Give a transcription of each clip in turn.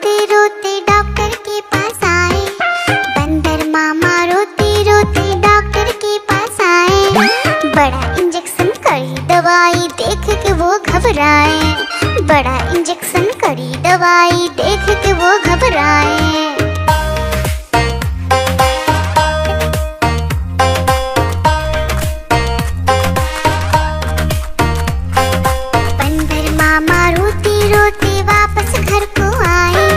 रोते रोते डॉक्टर के पास आए। बंदर मामा रोते रोते डॉक्टर के पास आए। बड़ा इंजेक्शन कड़ी दवाई देख के वो घबराए। बड़ा इंजेक्शन कड़ी दवाई देख के वो घबराए। बंदर मामा रोते रोते वापस घर को आए।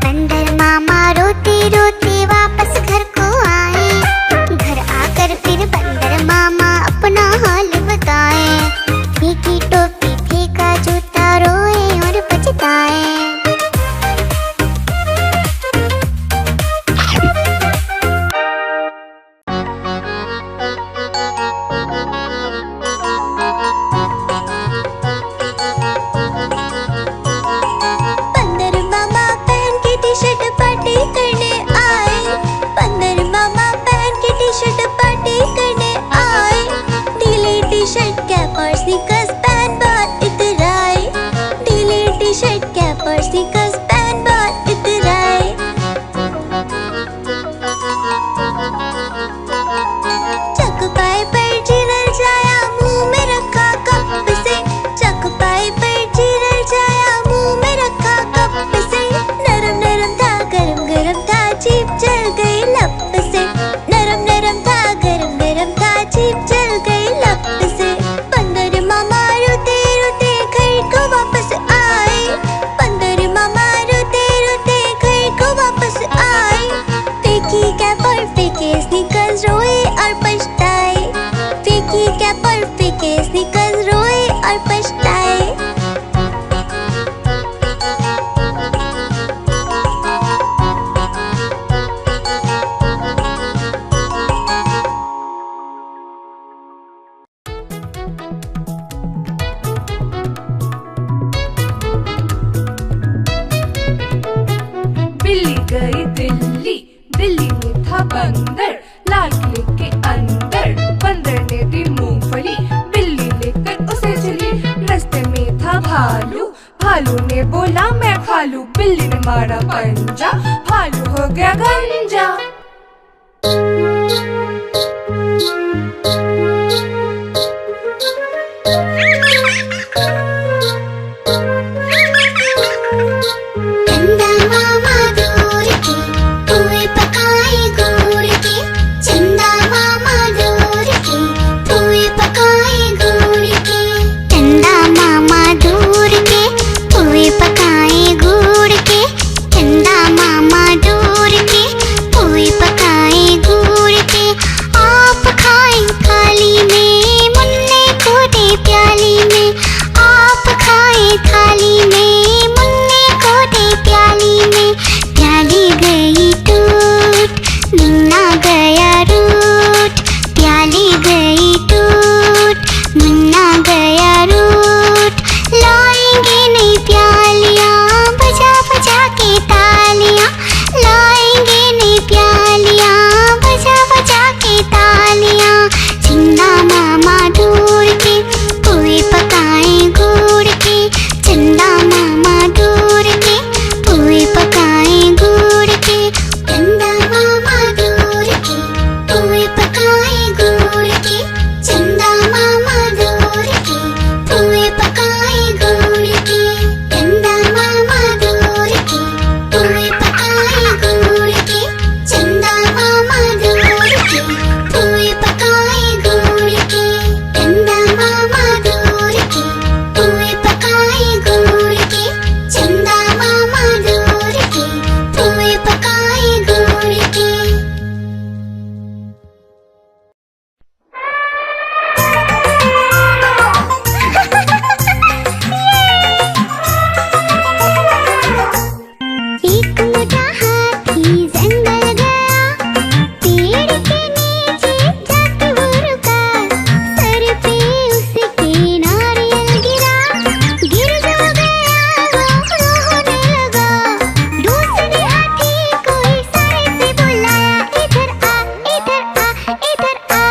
बंदर मामा रोते रोते वापस घर को आए। घर आकर फिर बंदर मामा अपना हाल बताए। फीकी टोपी फेंका जूता रोए और पछताए। बंदर मामा पहन के टी शर्ट पार्टी करने आए। बंदर मामा पहन के टी शर्ट पार्टी करने आए। ढीली टी शर्ट कैप और स्नीकर्स पहन बहुत इतराए। ढीली टी शर्ट कैप और स्नीकर्स पहन बहुत इतराए। चकपाई पर चिरल जाया मुंह में रखा कप से। चकपाई पर चिरल जाया मुंह में रखा कप से। नरम नरम था गरम गरम था जीभ जल गई लप से। नरम नरम था गरम गरम था जीभ जल गई लप से। बंदर मामा रोते रोते घर को वापस आए। बंदर मामा रोते रोते घर को वापस आए। फेंकी कैप और फेंके स्नीकर्स रोए और पछताए। फेंकी कैप और फेंके स्नीकर्स रोए और पछताए। बिल्ली गई दिल्ली, दिल्ली में था बंदर, लाल किले के अंदर। बंदर ने दी मूंगफली, बिल्ली लेकर उसे चली। रास्ते में था भालू, भालू ने बोला मैं खा लूं। बिल्ली ने मारा पंजा, भालू हो गया गंजा। चंदा मामा दूर के पोए पकाए गुड़ के। चंदा मामा दूर के पोए पकाए गुड़ के। चंदा मामा दूर के पोए पकाए गुड़ के। चंदा मामा दूर के पोए पकाए गुड़ के। आप खाए थाली में मुन्ने को दे प्याली में। आप खाए थाली में मुन्ने को दे प्याली में। प्याली गई टूट मुन्ना गया रूठ। प्याली गई टूट मुन्ना गया रूठ। लाएंगे नई प्यालियां बजा बजा के तालियां। लाएंगे नई प्यालियां बजा बजा के तालियां। चंदा मामा दूर के पोए पकाए गुड़ के। चंदा मामा दूर के पोए पकाए गुड़ के। चंदा मामा दूर के पोए पकाए गुड़ के। चंदा मामा दूर के पोए पकाए गुड़ के। चंदा मामा दूर के पोए पकाए गुड़ के। चंदा मामा दूर के पोए पकाए गुड़ के। चंदा मामा दूर के पोए पकाए गुड़ के। चंदा मामा दूर के पोए पकाए गुड़ के। एक मोटा हाथी जंगल गया। पेड़ के नीचे जाके वो रुका। सर पे उसके नारियल गिरा। गिर जो गया वो रोने लगा। दूसरे हाथी को इशारे से बुलाया, इधर आ इधर आ इधर आ।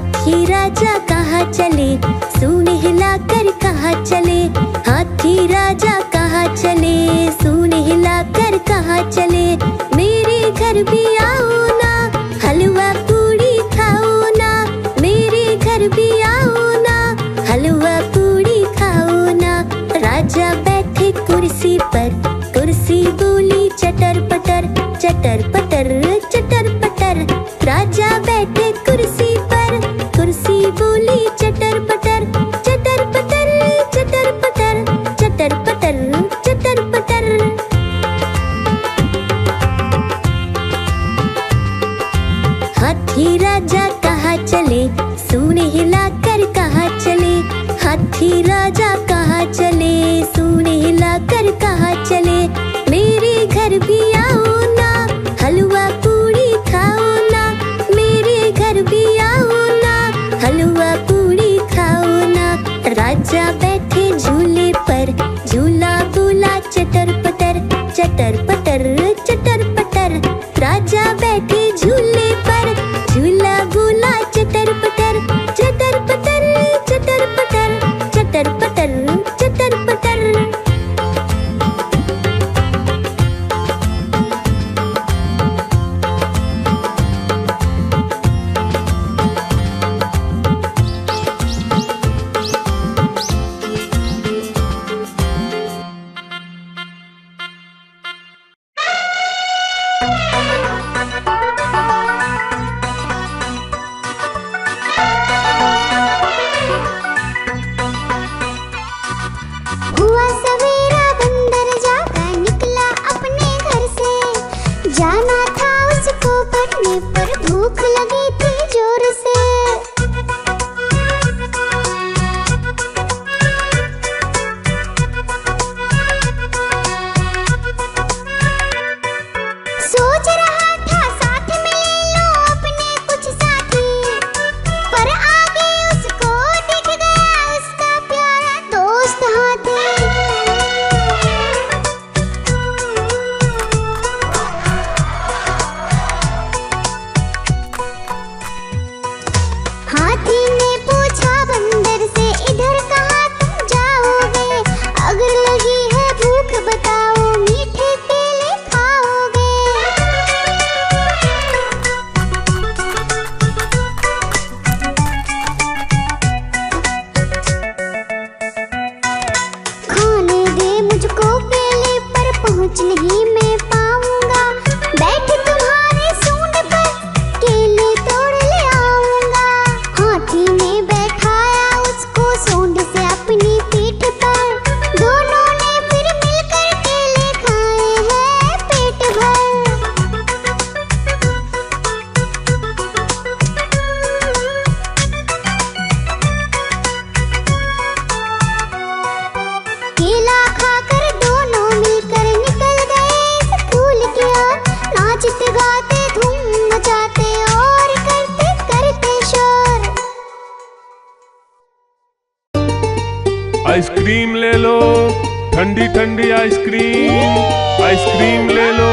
हाथी राजा कहाँ चले, सूंड हिलाकर कहाँ चले। हाथी राजा कहाँ चले, सूंड हिलाकर कहाँ चले। मेरे घर भी आओ ना, हलवा पूड़ी खाओ ना। मेरे घर भी आओ ना, हलवा पूड़ी खाओ ना। राजा बैठे कुर्सी पर, कुर्सी बोली चटर पटर, चटर पटर चटर पटर। राजा बैठे कुर्सी पर, कुर्सी बोली चटर पटर, चटर पटर चटर पटर, चटर पटर चटर पटर। हाथी राजा कहाँ चले, सूंड हिलाकर कहाँ चले। हाथी राजा कहाँ चले, सूंड हिलाकर कहाँ चले। मेरे घर भी आओ ना, हलवा पूड़ी खाओ ना। मेरे घर भी आओ ना, हलवा पूड़ी खाओ ना। राजा बैठे झूले पर, झूला बोला चटर पटर, चटर पटर चटर पटर। राजा बैठे झूले पर, झूला बोला चटर पटर, चटर पटर चटर पटर, चटर पटर चटर पटर। हुआ सवेरा बंदर जागा निकला अपने घर से। जाना था उसको पढ़ने पर भूख लगी थी जोर से। सोच रहा था साथ में ले लो अपने कुछ साथी, पर आगे उसको दिख गया उसका प्यारा दोस्त हाथी। हाथी ने पूछा बंदर से, इधर कहाँ तुम जाओगे? अगर लगी है भूख बताओ, मीठे केले खाओगे? खाने दे मुझको केले, पर पहुँच नहीं मैं पाऊंगा। बैठ तुम्हारे सूंड पर, केले तोड़ ले आऊंगा। हाथी ने बैठाया उसको सूंड से अपनी पीठ पर। दोनों ने फिर मिलकर केले खाए हैं पेट भर। केला खाकर दोनों मिलकर निकल गए स्कूल की ओर। नाचते गाते धूम मचाते और करते करते शोर। आइसक्रीम ले लो, ठंडी ठंडी आइसक्रीम। आइसक्रीम ले लो,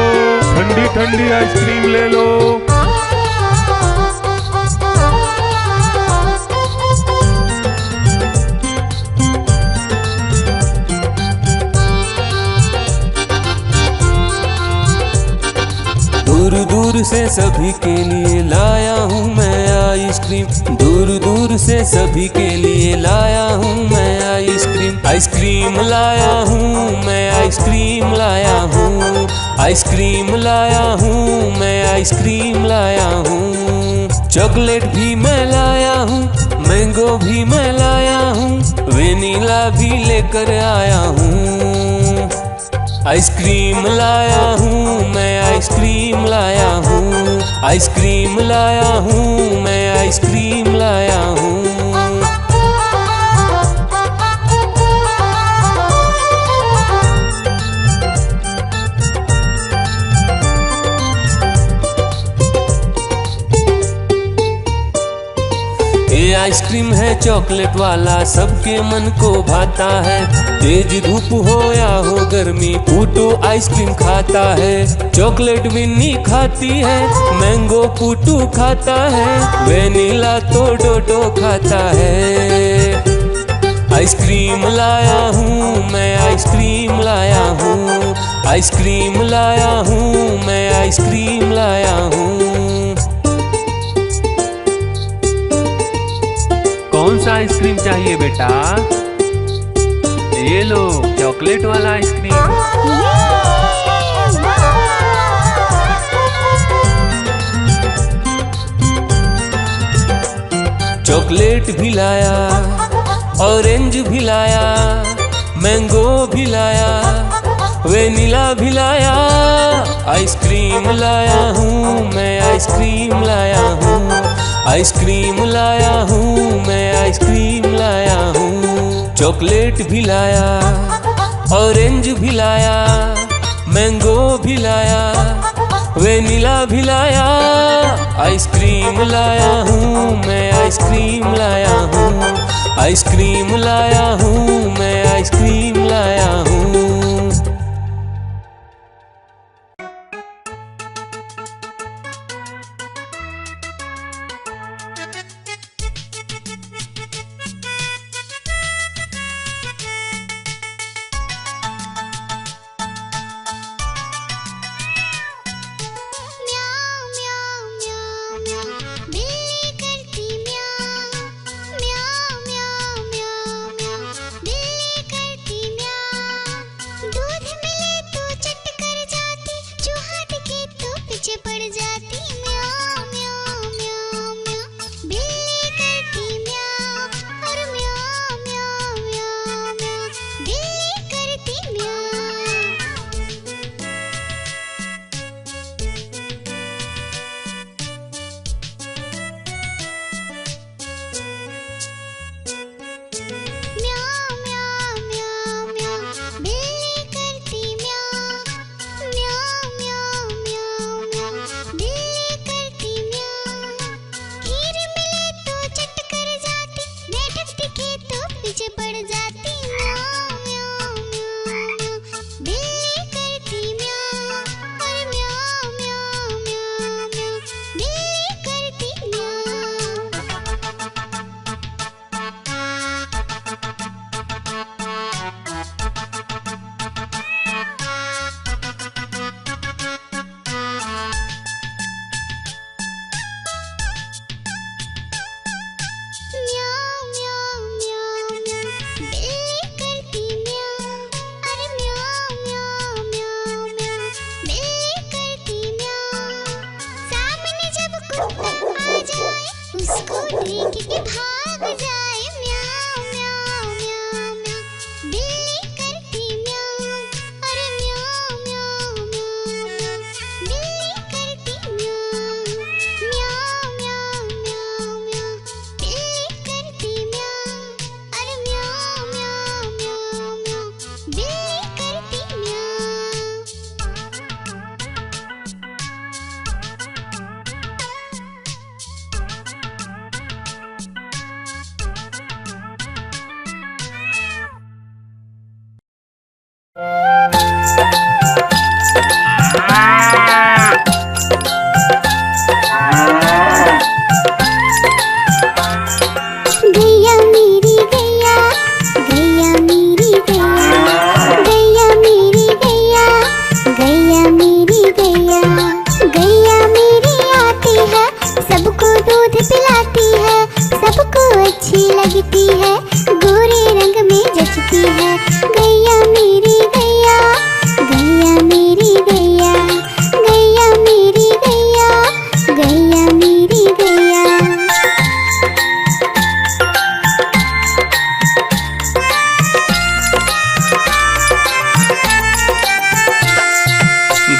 ठंडी ठंडी आइसक्रीम ले लो। दूर दूर से सभी के लिए लाया हूँ मैं आइसक्रीम। दूर दूर से सभी के लिए लाया हूँ मैं आइसक्रीम। आइसक्रीम लाया हूँ मैं, आइसक्रीम लाया हूँ। आइसक्रीम लाया हूँ मैं, आइसक्रीम लाया हूँ। चॉकलेट भी मैं लाया हूँ, मैंगो भी मैं लाया हूँ, वेनिला भी लेकर आया हूँ। आइसक्रीम लाया हूँ मैं, आइसक्रीम लाया हूँ। आइसक्रीम लाया हूँ मैं, आइसक्रीम लाया हूँ। आइसक्रीम है चॉकलेट वाला, सबके मन को भाता है। तेज धूप हो या हो गर्मी, पूटू आइसक्रीम खाता है। चॉकलेट विन्नी खाती है, मैंगो पूटू खाता है, वेनिला तो डोडो खाता है। आइसक्रीम लाया हूँ मैं, आइसक्रीम लाया हूँ, आइसक्रीम लाया हूँ मैं, आइसक्रीम लाया हूँ। कौन सा आइसक्रीम चाहिए बेटा? ये लो चॉकलेट वाला आइसक्रीम। चॉकलेट भी लाया, ऑरेंज भी लाया, मैंगो भी लाया, वेनिला भी लाया। आइसक्रीम लाया हूँ मैं, आइसक्रीम लाया हूँ, आइसक्रीम लाया हूँ मैं, आइसक्रीम लाया हूँ। चॉकलेट भी लाया, ऑरेंज भी लाया, मैंगो भी लाया, वेनिला भी लाया। आइसक्रीम लाया हूँ मैं, आइसक्रीम लाया हूँ, आइसक्रीम लाया हूँ मैं, आइसक्रीम लाया हूँ।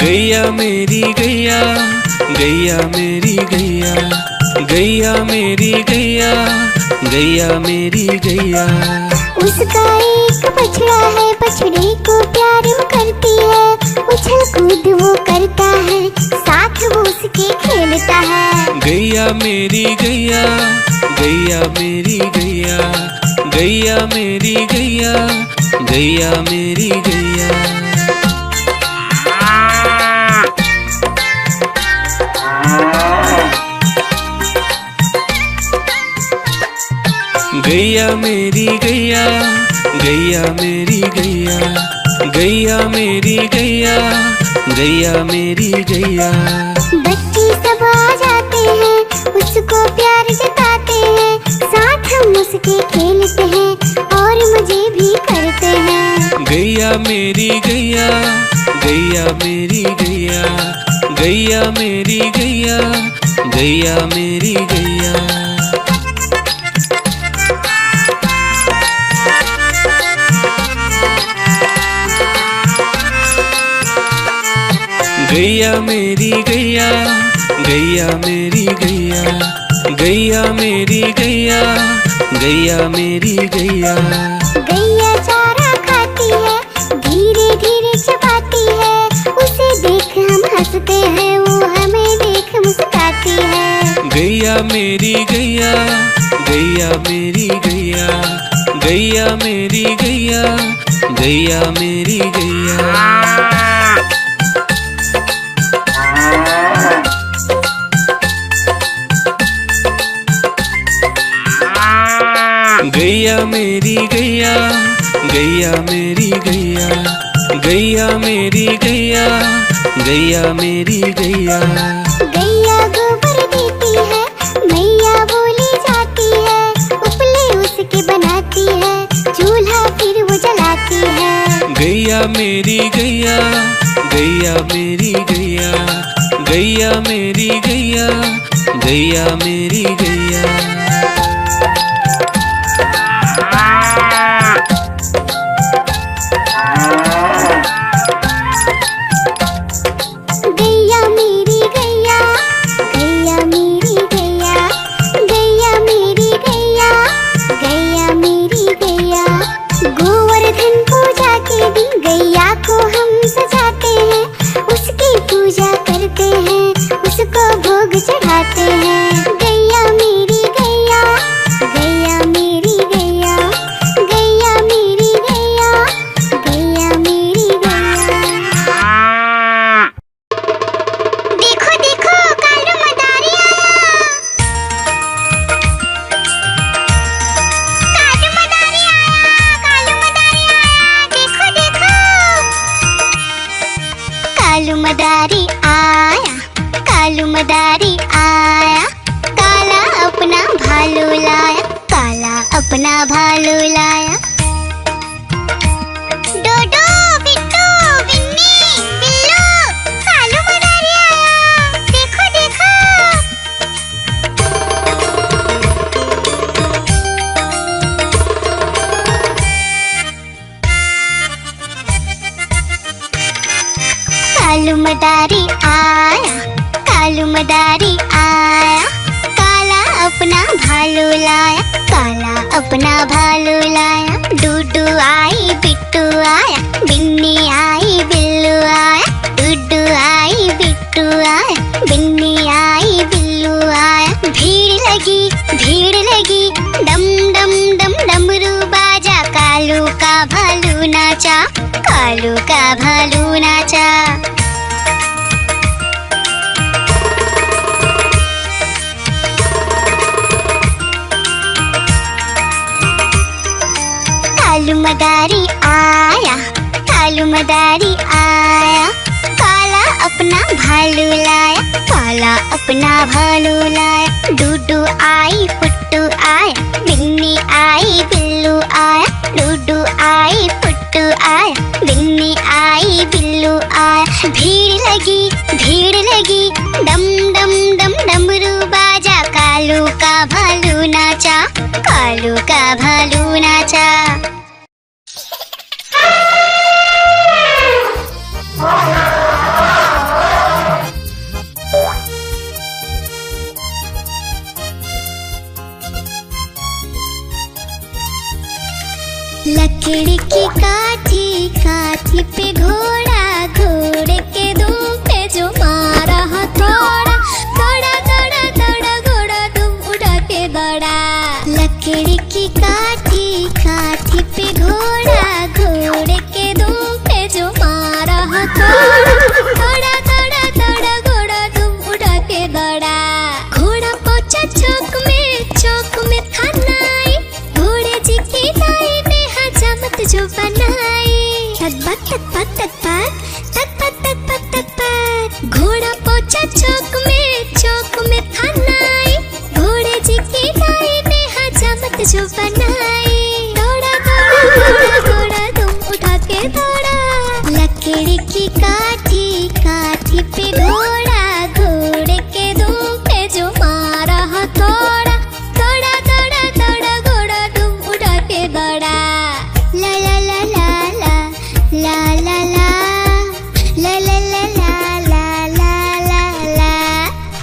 गैया मेरी गैया, गैया मेरी गैया, गैया मेरी गैया, गैया मेरी गैया। उसका एक बछड़ा है, बछड़े को प्यार वो करती है, उछल कूद वो करता है, साथ साथ वो उसके खेलता है। गैया मेरी गैया, गैया मेरी गैया, गैया मेरी गैया, गैया मेरी गैया। गैया मेरी गैया, गैया मेरी गैया, गैया मेरी गैया, गैया मेरी गैया। बच्चे सब आ जाते हैं, उसको प्यार जताते हैं, साथ हम उसके खेलते हैं और मजे भी करते हैं। गैया मेरी गैया, गैया मेरी गैया, गैया मेरी गैया, गैया मेरी गैया। गैया मेरी गैया, गैया मेरी गैया, गैया मेरी गैया, गैया मेरी गैया। गैया चारा खाती है, धीरे धीरे चबाती है, उसे देख हम हंसते हैं, वो हमें देख मुस्कुराती है। गैया मेरी गैया, गैया मेरी गैया, गैया मेरी गैया, गैया मेरी गैया। गैया मेरी गैया, गैया मेरी गैया, गैया मेरी गैया, गैया मेरी गैया। गैया गोबर देती है, मैया बोली जाती है, उपले उसके बनाती है, चूल्हा फिर वो जलाती है। गैया मेरी गैया, गैया मेरी गैया, गैया मेरी गैया, गैया मेरी गैया। गैया मेरी गैया, गैया मेरी गैया, गैया मेरी गैया, गैया मेरी गैया। गोवर्धन पूजा के दिन गैया को हम सजाते हैं, उसकी पूजा करते हैं, उसको भोग चढ़ाते हैं। गैया मेरी गैया, गैया मेरी गैया, गैया मेरी गैया, गैया मेरी गैया। देखो देखो कालू मदारी आया, कालू मदारी आया, कालू मदारी आया, देखो देखो। कालू मदारी आया, कालू मदारी आया, काला अपना भालू लाया, काला अपना भालू लाया। डोडो बिट्टू बिन्नी बिल्लू, कालू मदारी आया, देखो देखो। कालू मदारी आया, कालू मदारी आया, काला अपना भालू लाया, काला अपना भालू लाया। डूडू आई बिट्टू आया, बिन्नी आई बिल्लू आया, डूडू आई बिट्टू आया, बिन्नी आई बिल्लू आया। भीड़ लगी, डम डम डम डमरू बाजा, कालू का भालू नाचा, कालू का भालू नाचा। कालू मदारी आया, कालू मदारी आया, काला अपना भालू लाया, काला अपना भालू लाया। डूडू आई पुट्टू आया, बिन्नी आई बिल्लू आया, डूडू आई पुट्टू आया, बिन्नी आई बिल्लू आया। भीड़ लगी, डम डम डम डमरू बाजा, कालू का भालू नाचा, कालू का भालू नाचा। लकड़ी की काठी, काठी पे घोड़ा, घोड़े के दुम पे जो मारा था, काठी, काठी पे घोड़ा, घोड़े के दुम पे जो मारा हथौड़ा, दौड़ा दौड़ा दौड़ा घोड़ा दुम उठा के दौड़ा। घोड़ा पहुंचा चौक में था नाई, घोड़े जी की दाई ने हजामत जो बनाई। तकबक तकबक तकबक तकबक तकबक तकबक। घोड़ा पहुंचा चौक में था नाई, घोड़े जी की दाई ने हजामत जो बनाई। दौड़ा दौड़ा दौड़ा दौड़ा तुम उठा के दौड़ा। लकड़ी की काठी, काठी पे घोड़ा, घोड़े के दुम पे जो मारा हथौड़ा, दौड़ा दौड़ा दौड़ा घोड़ा तुम उठा के दौड़ा। ला ला ला ला ला ला ला ला ला ला ला ला ला ला ला।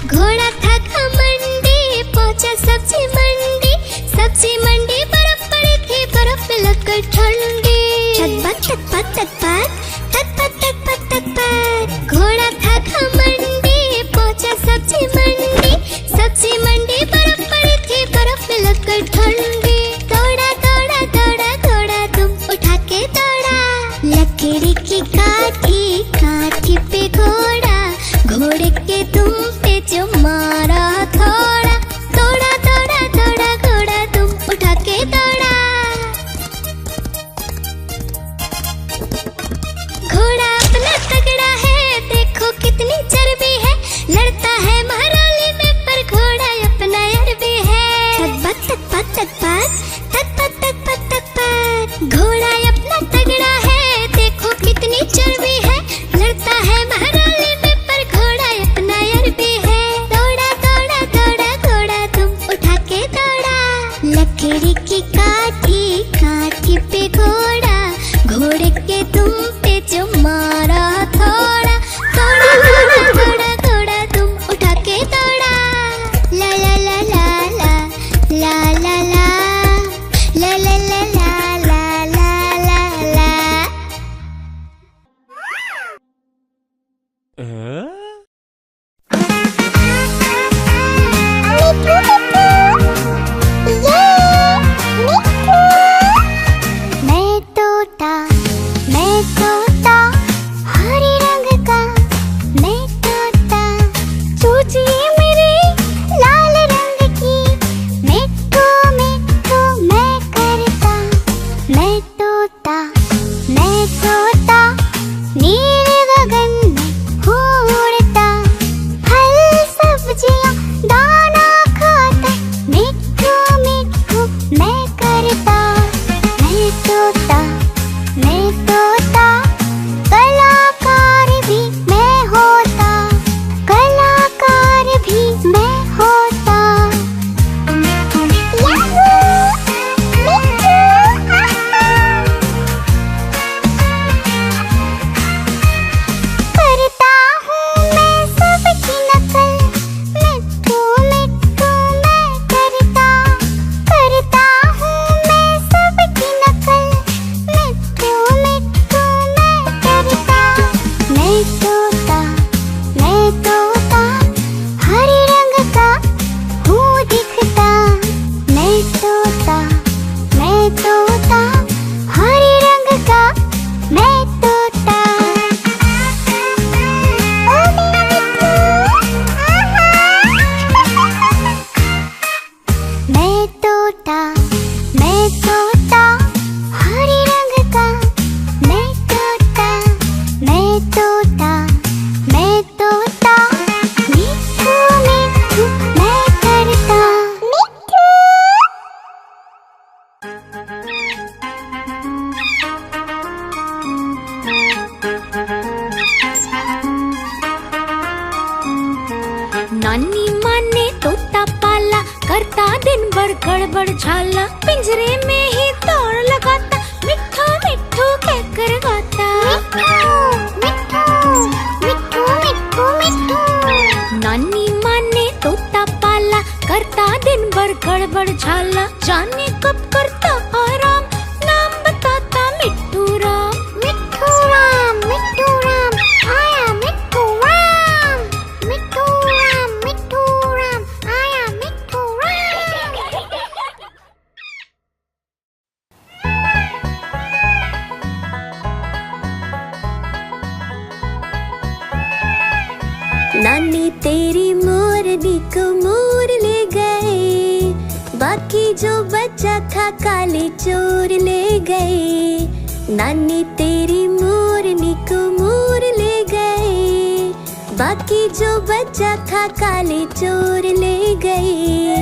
घोड़ा था घमंडी, पहुंचा सब्जी मंडी, सब्जी मंडी बर्फ पड़ी थी, बर्फ में लग गई ठंडी। तकबक तकबक तकबक तकबक तकबक तकबक। घोड़ा था घमंडी, पहुंचा सब्जी मंडी, सब्जी मंडी बर्फ पड़ी थी, बर्फ में लग गई ठंडी। दौड़ा दौड़ा दौड़ा घोड़ा तुम उठा के दौड़ा। लकड़ी की काठी, काठी पे घोड़ा, घोड़े के तुम पे जो मारा हथौड़ा, दौड़ा दौड़ा दौड़ा घोड़ा तुम उठा के दौड़ा। घोड़ा अपना तगड़ा है, देखो कितनी चर्बी है, लड़ता है महाराली में पर घोड़ा अपना अरबी है। तकबक तकबक तकबक तकबक तकबक तकबक। घोड़ा अपना तगड़ा है, देखो कितनी चर्बी है, लड़ता है महाराली में पर घोड़ा अपना अरबी है। दौड़ा दौड़ा दौड़ा घोड़ा तुम उठा के दौड़ा। लकड़ी की काठी, काठी पे घोड़ा, घोड़े के तुम पे जो मारा हथौड़ा, दौड़ा दौड़ा दौड़ा घोड़ा तुम उठा के दौड़ा। ला ला ला ला ला ला ला ला ला ला ला ला ला ला ला ला। मैं तोता हरे रंग का, मैं तोता सोचिए मेरे लाल रंग की। मिट्ठू मिट्ठू मैं करता, मैं तोता नीले गगन में उड़ता, फल सब्जियां दाना खाता, मिट्ठू मिट्ठू मैं करता। मैं तोता कलाकार भी मैं होता, कलाकार भी मैं होता। करता हूँ मैं सबकी नकल, मिट्ठू मिट्ठू मैं करता हूँ मैं सबकी नकल, मिट्ठू मिट्ठू मैं करता। मैं तोता हरे रंग का हूँ दिखता, मैं तोता हरे रंग का मैं तोता। ओ मेरा मिट्ठू, मैं तोता हरे रंग का, मैं तोता मिट्ठू मिट्ठू मैं करता। मिट्ठू नानी माँ ने तोता पाला, करता दिन भर गड़बड़ झाला, पिंजरे में ही दौड़ लगाता, मिट्ठू मिट्ठू कहकर गाता। नानी माँ ने तोता पाला, करता दिन भर गड़बड़ झाला, जाने कब करता आराम, नाम बताता मिट्ठू राम। मिट्ठू राम आया, मिट्ठू राम आया, मिट्ठू राम। नानी तेरी मोरनी को मोर ले गए, बाकी जो बचा था काले चोर ले गए। नानी तेरी मोरनी को मोर ले गए, बाकी जो बचा था काले चोर ले गए।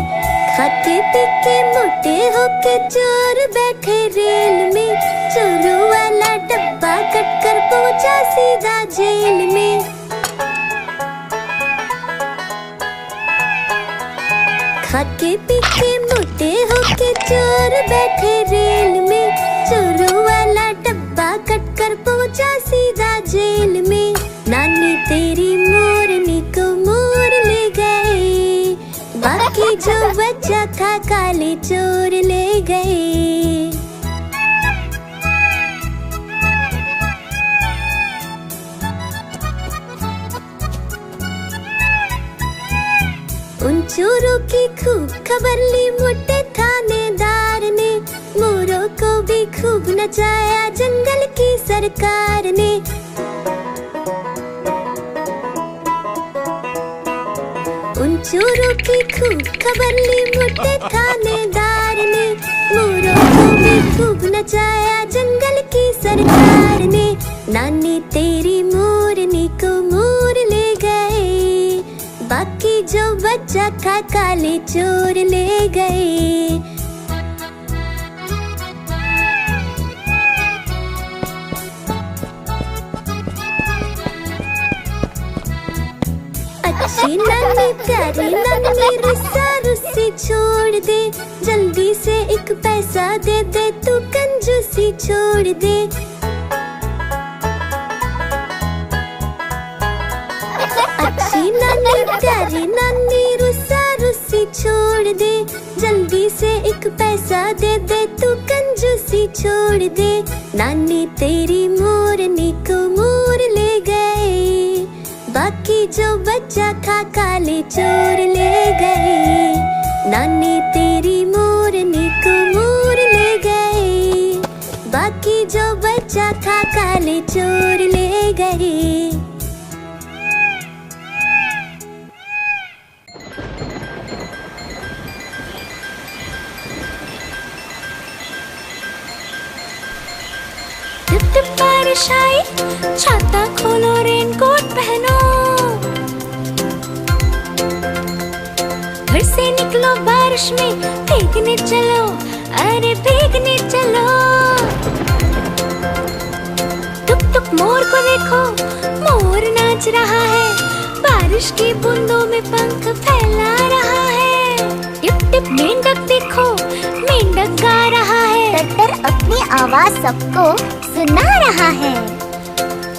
खाके पीके मोटे होके चोर बैठे रेल में, चोरों वाला डब्बा कट कर पहुंचा सीधा जेल में। खाके पीके मोटे होके चोर बैठे रेल में, चोरों वाला डब्बा कट कर पहुंचा सीधा जेल में। नानी तेरी मोरनी को मोर ले गए, बाकी जो बचा था काले चोर ले गए। उन चोरों की खूब खबर ली मोटे थानेदार ने, मोरों को भी खूब नचाया जंगल की सरकार ने। उन चोरों की खूब खबर ली मोटे थानेदार ने, मोरों को भी खूब नचाया जंगल की सरकार ने। नानी तेरी मोरनी को मोर ले गए, बाकी जो बचा था काले चोर ले गए। अच्छी नानी प्यारी नानी रुस्सा रुस्सी छोड़ दे, जल्दी से एक पैसा दे दे तू कंजूसी छोड़ दे। अच्छी नानी प्यारी नानी रुस्सा रुस्सी छोड़ दे, जल्दी से एक पैसा दे दे तू कंजूसी छोड़ दे। नानी तेरी मोरनी को मोर ले गए, बाकी जो बचा था काले चोर ले गए। नानी तेरी मोरनी को मोर ले गए, बाकी जो बचा था काले चोर ले गए। टिप टिप बारिश आई, छाता खोलो रेनकोट पहनो, घर से निकलो बारिश में भीगने चलो, अरे भीगने चलो। टुक टुक मोर को देखो, मोर नाच रहा है, बारिश की बूंदों में पंख फैला रहा है। टिप टिप मेंढक देखो, मेंढक गा रहा है, तर अपनी आवाज सबको सुना रहा है।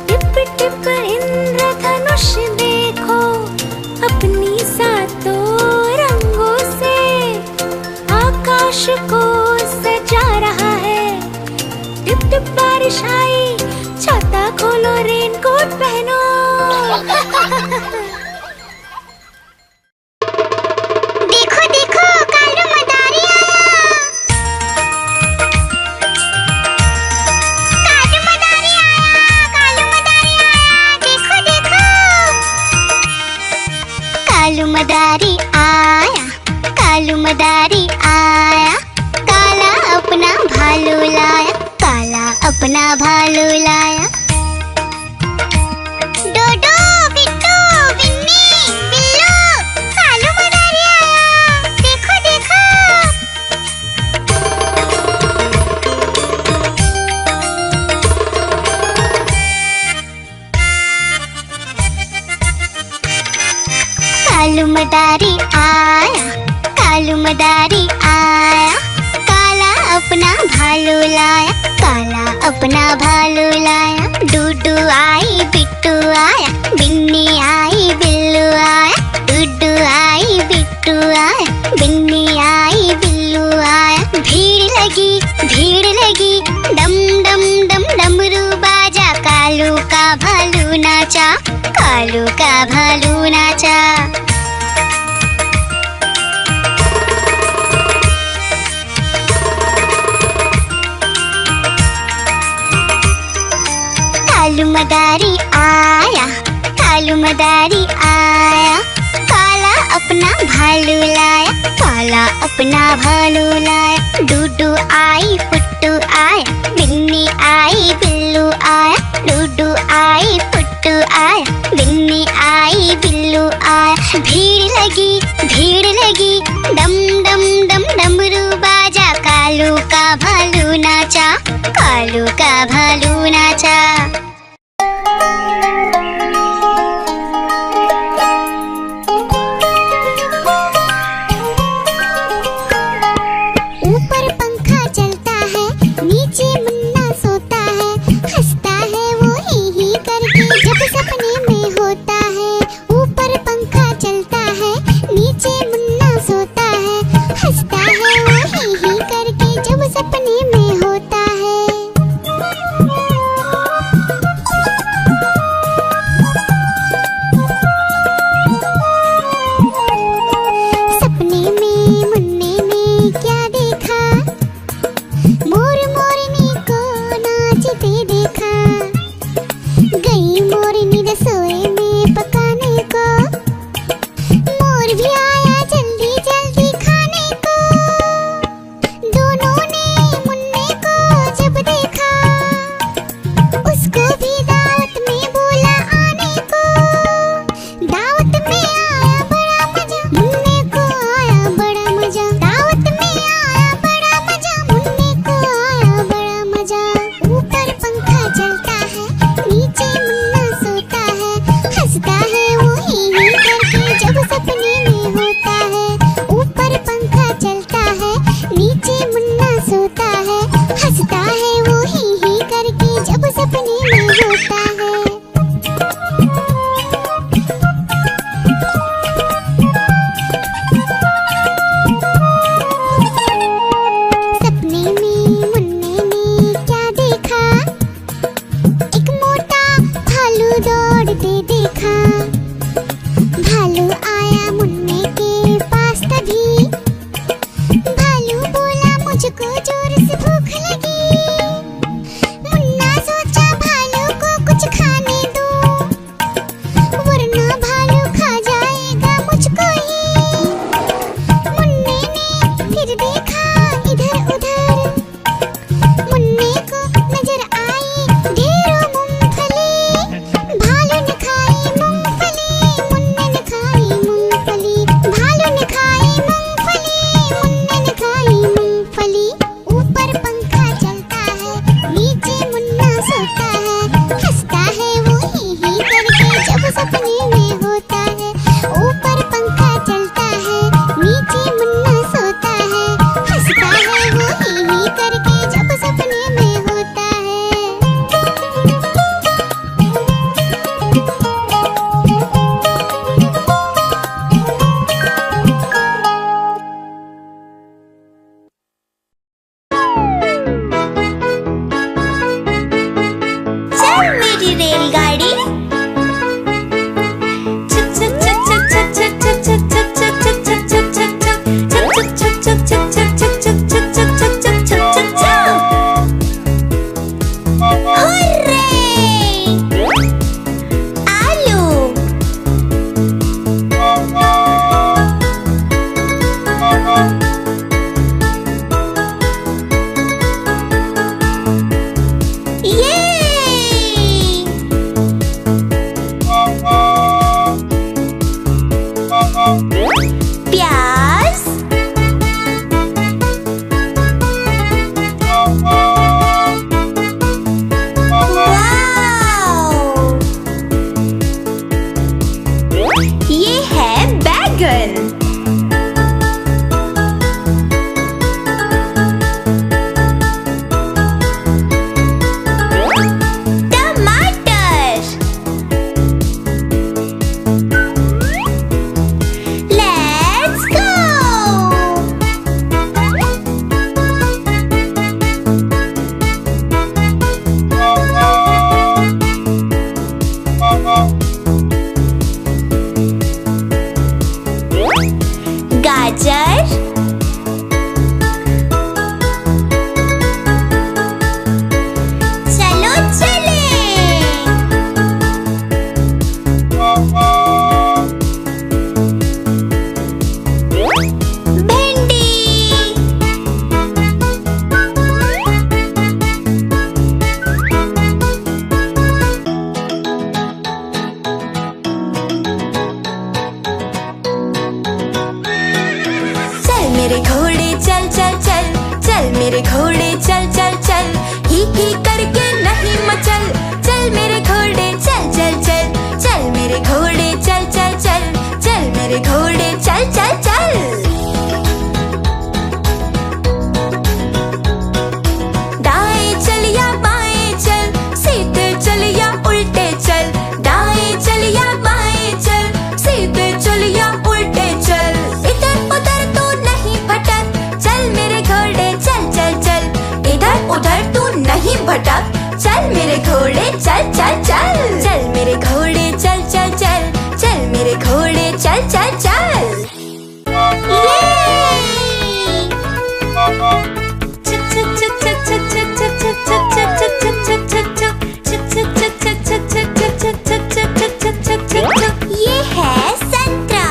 टिप टिप इंद्रधनुष देखो, अपनी सातों रंगों से आकाश को सजा रहा है। टिप टिप बारिश आई, छाता खोलो रेनकोट पहनो। देखो देखो कालू मदारी आया, कालू मदारी आया, कालू मदारी आया, देखो देखो। कालू मदारी आया, कालू मदारी आया, काला अपना भालू लाया, काला अपना भालू लाया। डोडो बिट्टू बिन्नी बिल्लू, कालू मदारी आया, देखो देखो। कालू मदारी आया, कालू मदारी आया, काला अपना भालू लाया, काला अपना भालू लाया। डूडू आई बिट्टू आया, बिन्नी आई बिल्लू आया, डूडू आई बिट्टू आया, बिन्नी आई बिल्लू आया। भीड़ लगी डम डम डम डमरू बाजा, कालू का भालू नाचा, कालू का भालू नाचा। कालू मदारी आया, कालू मदारी आया, अपना भालू लाया, काला अपना भालू लाया। डूडू आई पुट्टू आया, बिन्नी आई बिल्लू आया। डूडू आई पुट्टू आया, बिन्नी आई बिल्लू आया। भीड़ लगी डम डम डम डमरू बाजा। कालू का भालू नाचा, कालू का भालू नाचा। ऊपर पंखा चलता है, नीचे मुन्ना सोता है। हंसता है वो ही करके जब सपने में होता है। ऊपर पंखा चलता है, नीचे मुन्ना सोता है। हंसता है वो ही करके जब सपने में होता है। सपने में मुन्ने ने क्या देखा, मोर मोरनी को नाचते देखा। गई मोरनी रसोई में पकाने को, मोर भी आया जल्दी जल्दी खाने को। दोनों ने मुन्ने मेरे घोड़े चल चल चल, ही करके नहीं मचल। चल मेरे घोड़े चल चल चल, चल मेरे घोड़े चल चल चल, चल मेरे घोड़े चल चल चल। दाएं चल या बाएं चल, सीधे चल या उल्टे चल। दाएं चल या बाएं चल, सीधे चल या उल्टे चल। इधर उधर तू नहीं भटक, चल मेरे घोड़े चल चल चल। इधर उधर तू नहीं भटक, चल मेरे घोड़े चल चल चल। चल मेरे घोड़े चल चल चल, चल मेरे घोड़े चल चल चल। ये है संतरा।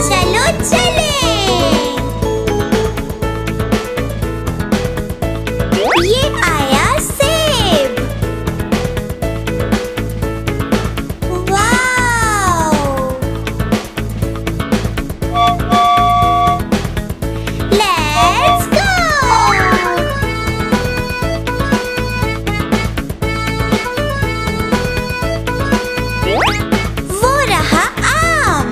चलो चले। ये आया सेब। वाव! Let's go. वो रहा आम।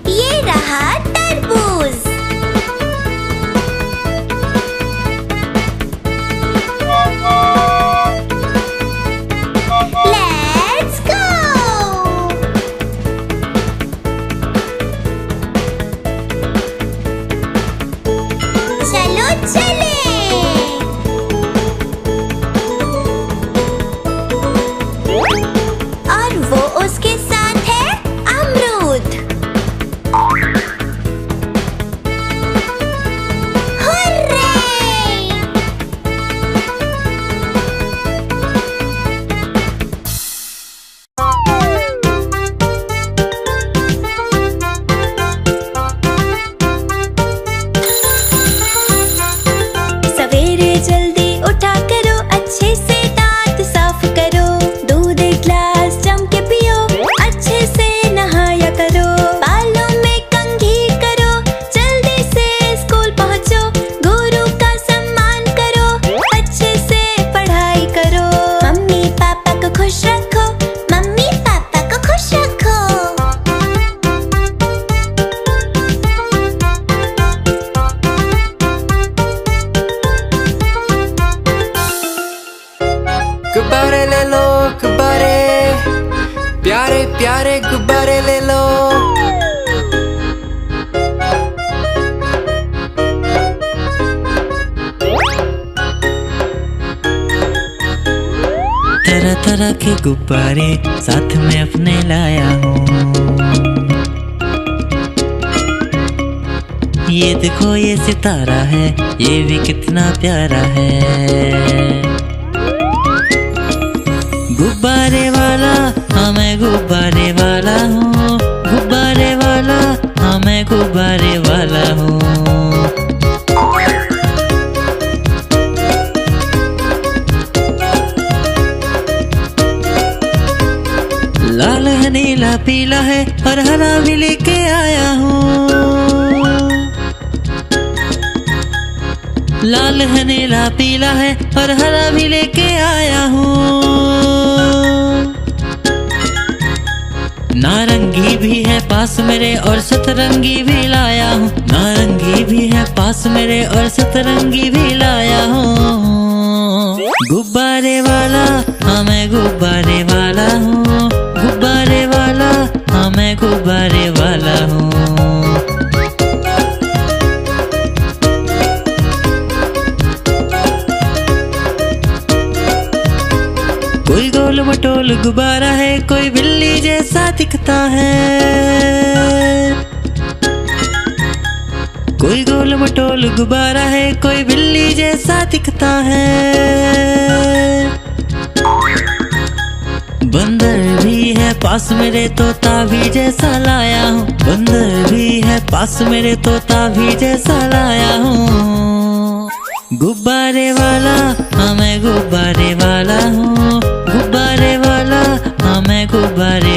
ये रहा तरबूज। Let's go. चलो चले। और वो उसके साथ है अमरूद। हुर्रे! सवेरे जल्दी उठा करो, अच्छे से दांत साफ करो। दूध एक गिलास जम के पियो, अच्छे से नहाया करो। बालों में कंघी करो, जल्दी से स्कूल पहुंचो। गुरु का सम्मान करो, अच्छे से पढ़ाई करो। मम्मी पापा को खुश रखो, मम्मी पापा को खुश रखो। गुब्बारे ले लो गुब्बारे, प्यारे प्यारे गुब्बारे ले लो। तरह तरह के गुब्बारे साथ में अपने लाया हूँ। ये देखो ये सितारा है, ये भी कितना प्यारा है। गुब्बारे वाला हाँ मैं गुब्बारे वाला हूँ। गुब्बारे वाला हाँ मैं गुब्बारे वाला हूँ। लाल है नीला पीला है और हरा भी लेके आया हूँ। लाल है नीला पीला है और हरा भी लेके आया हूँ। नारंगी भी है पास मेरे और सतरंगी भी लाया हूँ। नारंगी भी है पास मेरे और सतरंगी भी लाया हूँ। गुब्बारे वाला हाँ मैं गुब्बारे वाला हूँ। गुब्बारे वाला हाँ मैं गुब्बारे वाला हूँ। कोई गोल मटोल गुब्बारा है, कोई बिल्ली जैसा दिखता है। कोई गोल मटोल गुब्बारा है, कोई बिल्ली जैसा दिखता है। बंदर भी है पास मेरे, तोता भी जैसा लाया हूँ। बंदर भी है पास मेरे, तोता भी जैसा लाया हूँ। गुब्बारे वाला हाँ मैं गुब्बारे वाला हूँ, गुब्बारे वाला हाँ मैं गुब्बारे